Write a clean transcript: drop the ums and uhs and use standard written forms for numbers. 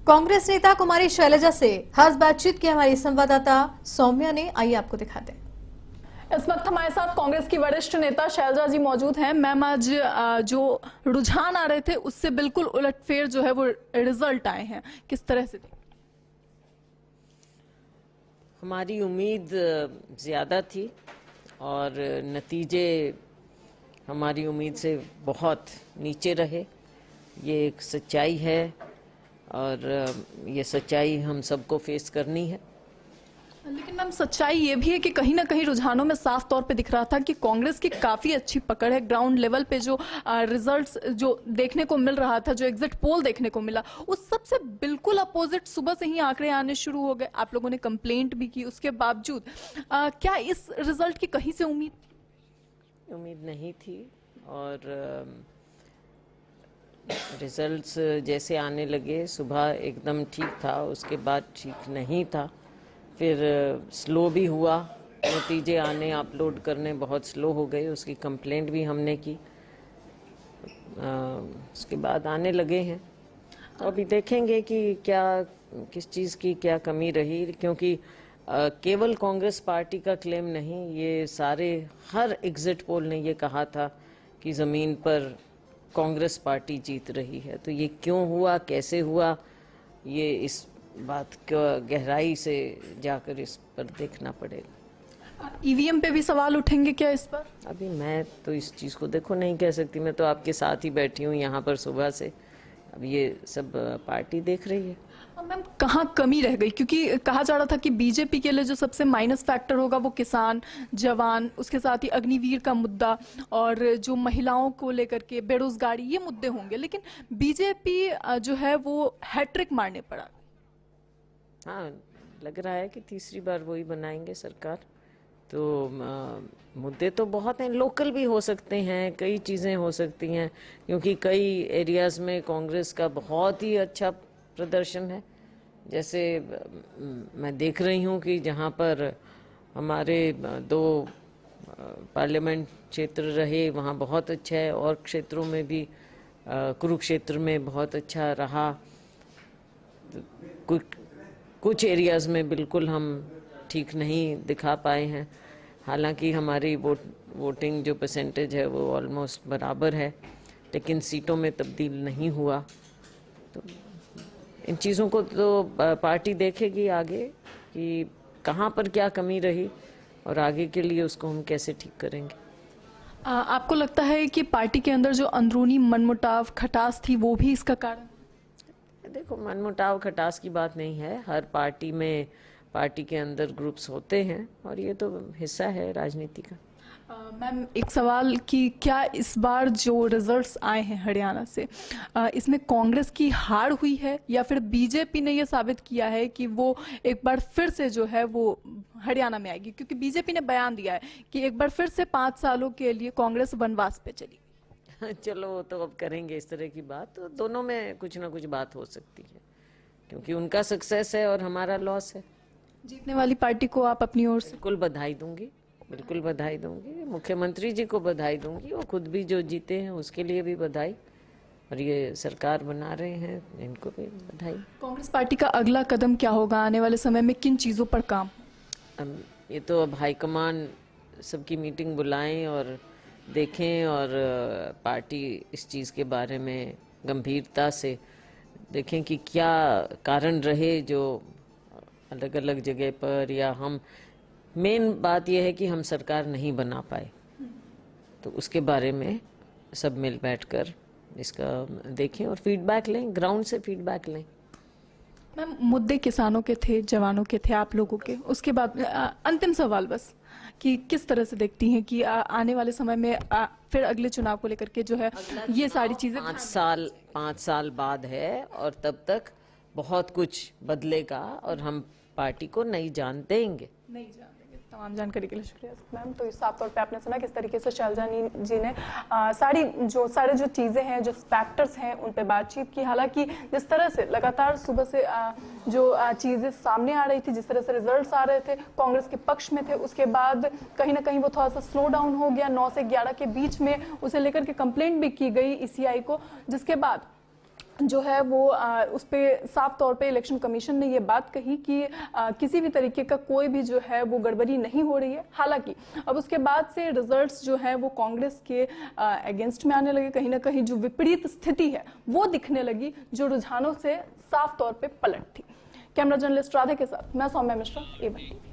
कांग्रेस नेता कुमारी शैलजा से खास बातचीत की हमारी संवाददाता सौम्या ने, आइए आपको दिखाते हैं। इस वक्त हमारे साथ कांग्रेस की वरिष्ठ नेता शैलजा जी मौजूद हैं। मैम, आज जो रुझान आ रहे थे उससे बिल्कुल उलटफेर जो है वो रिजल्ट आए हैं, किस तरह से? हमारी उम्मीद ज़्यादा थी और नतीजे हमारी उम्मीद से बहुत नीचे रहे। ये एक सच्चाई है और ये सच्चाई हम सबको फेस करनी है। लेकिन मैम, सच्चाई ये भी है कि कहीं ना कहीं रुझानों में साफ तौर पे दिख रहा था कि कांग्रेस की काफी अच्छी पकड़ है। ग्राउंड लेवल पे जो रिजल्ट्स जो देखने को मिल रहा था, जो एग्जिट पोल देखने को मिला, उस सबसे बिल्कुल अपोजिट सुबह से ही आंकड़े आने शुरू हो गए। आप लोगों ने कंप्लेंट भी की, उसके बावजूद क्या इस रिजल्ट की कहीं से उम्मीद नहीं थी और रिजल्ट्स जैसे आने लगे, सुबह एकदम ठीक था, उसके बाद ठीक नहीं था, फिर स्लो भी हुआ, नतीजे आने अपलोड करने बहुत स्लो हो गए। उसकी कंप्लेंट भी हमने की, उसके बाद आने लगे हैं। तो अभी देखेंगे कि क्या किस चीज़ की क्या कमी रही, क्योंकि केवल कांग्रेस पार्टी का क्लेम नहीं, ये सारे हर एग्जिट पोल ने ये कहा था कि ज़मीन पर कांग्रेस पार्टी जीत रही है। तो ये क्यों हुआ, कैसे हुआ, ये इस बात को गहराई से जाकर इस पर देखना पड़ेगा। ईवीएम पे भी सवाल उठेंगे क्या इस पर? अभी मैं तो इस चीज़ को देखो नहीं कह सकती, मैं तो आपके साथ ही बैठी हूँ यहाँ पर सुबह से। अब ये सब पार्टी देख रही है। मैम, कहाँ कमी रह गई? क्योंकि कहा जा रहा था कि बीजेपी के लिए जो सबसे माइनस फैक्टर होगा वो किसान, जवान, उसके साथ ही अग्निवीर का मुद्दा और जो महिलाओं को लेकर के बेरोजगारी, ये मुद्दे होंगे। लेकिन बीजेपी जो है वो हैट्रिक मारने पड़ा। हाँ, लग रहा है कि तीसरी बार वही बनाएंगे सरकार। तो मुद्दे तो बहुत हैं, लोकल भी हो सकते हैं, कई चीज़ें हो सकती हैं, क्योंकि कई एरियाज़ में कांग्रेस का बहुत ही अच्छा प्रदर्शन है। जैसे मैं देख रही हूँ कि जहाँ पर हमारे 2 पार्लियामेंट क्षेत्र रहे वहाँ बहुत अच्छा है, और क्षेत्रों में भी कुरुक्षेत्र में बहुत अच्छा रहा। कुछ एरियाज़ में बिल्कुल हम ठीक नहीं दिखा पाए हैं। हालांकि हमारी वोटिंग जो परसेंटेज है वो ऑलमोस्ट बराबर है, लेकिन सीटों में तब्दील नहीं हुआ। तो इन चीज़ों को तो पार्टी देखेगी आगे कि कहाँ पर क्या कमी रही और आगे के लिए उसको हम कैसे ठीक करेंगे। आपको लगता है कि पार्टी के अंदर जो अंदरूनी मनमुटाव, खटास थी, वो भी इसका कारण? देखो, मनमुटाव खटास की बात नहीं है। हर पार्टी में पार्टी के अंदर ग्रुप्स होते हैं और ये तो हिस्सा है राजनीति का। मैम, एक सवाल कि क्या इस बार जो रिजल्ट्स आए हैं हरियाणा से, इसमें कांग्रेस की हार हुई है या फिर बीजेपी ने ये साबित किया है कि वो एक बार फिर से जो है वो हरियाणा में आएगी? क्योंकि बीजेपी ने बयान दिया है कि एक बार फिर से 5 सालों के लिए कांग्रेस वनवास पे चली। चलो, तो अब करेंगे इस तरह की बात, तो दोनों में कुछ ना कुछ बात हो सकती है, क्योंकि उनका सक्सेस है और हमारा लॉस है। जीतने वाली पार्टी को आप अपनी ओर से? बिल्कुल बधाई दूंगी, बिल्कुल बधाई दूंगी। मुख्यमंत्री जी को बधाई दूंगी, वो खुद भी जो जीते हैं उसके लिए भी बधाई, और ये सरकार बना रहे हैं इनको भी बधाई। कांग्रेस पार्टी का अगला कदम क्या होगा? आने वाले समय में किन चीज़ों पर काम? ये तो अब हाईकमान सबकी मीटिंग बुलाएं और देखें, और पार्टी इस चीज़ के बारे में गंभीरता से देखें कि क्या कारण रहे जो अलग अलग जगह पर, या हम मेन बात यह है कि हम सरकार नहीं बना पाए, तो उसके बारे में सब मिल बैठकर इसका देखें और फीडबैक लें, ग्राउंड से फीडबैक लें। मैम, मुद्दे किसानों के थे, जवानों के थे, आप लोगों के। उसके बाद अंतिम सवाल बस कि किस तरह से देखती हैं कि आने वाले समय में फिर अगले चुनाव को लेकर के जो है ये सारी चीजें? 5 साल बाद है और तब तक बहुत कुछ बदलेगा और हम पार्टी को नई जान देंगे। तमाम जानकारी के लिए शुक्रिया मैम। तो साफ तौर पे आपने सुना किस तरीके से शैलजा जी ने सारे जो चीज़ें हैं, जो फैक्टर्स हैं, उन पे बातचीत की। हालांकि जिस तरह से लगातार सुबह से जो चीज़ें सामने आ रही थी, जिस तरह से रिजल्ट्स आ रहे थे कांग्रेस के पक्ष में थे, उसके बाद कहीं ना कहीं वो थोड़ा सा स्लो डाउन हो गया। 9 से 11 के बीच में उसे लेकर के कंप्लेंट भी की गई ईसीआई को, जिसके बाद जो है वो उस पे साफ तौर पे इलेक्शन कमीशन ने ये बात कही कि किसी भी तरीके का कोई भी जो है वो गड़बड़ी नहीं हो रही है। हालांकि अब उसके बाद से रिजल्ट्स जो है वो कांग्रेस के अगेंस्ट में आने लगे, कहीं ना कहीं जो विपरीत स्थिति है वो दिखने लगी, जो रुझानों से साफ तौर पे पलट थी। कैमरा जर्नलिस्ट राधे के साथ मैं सौम्या मिश्रा, A1 TV।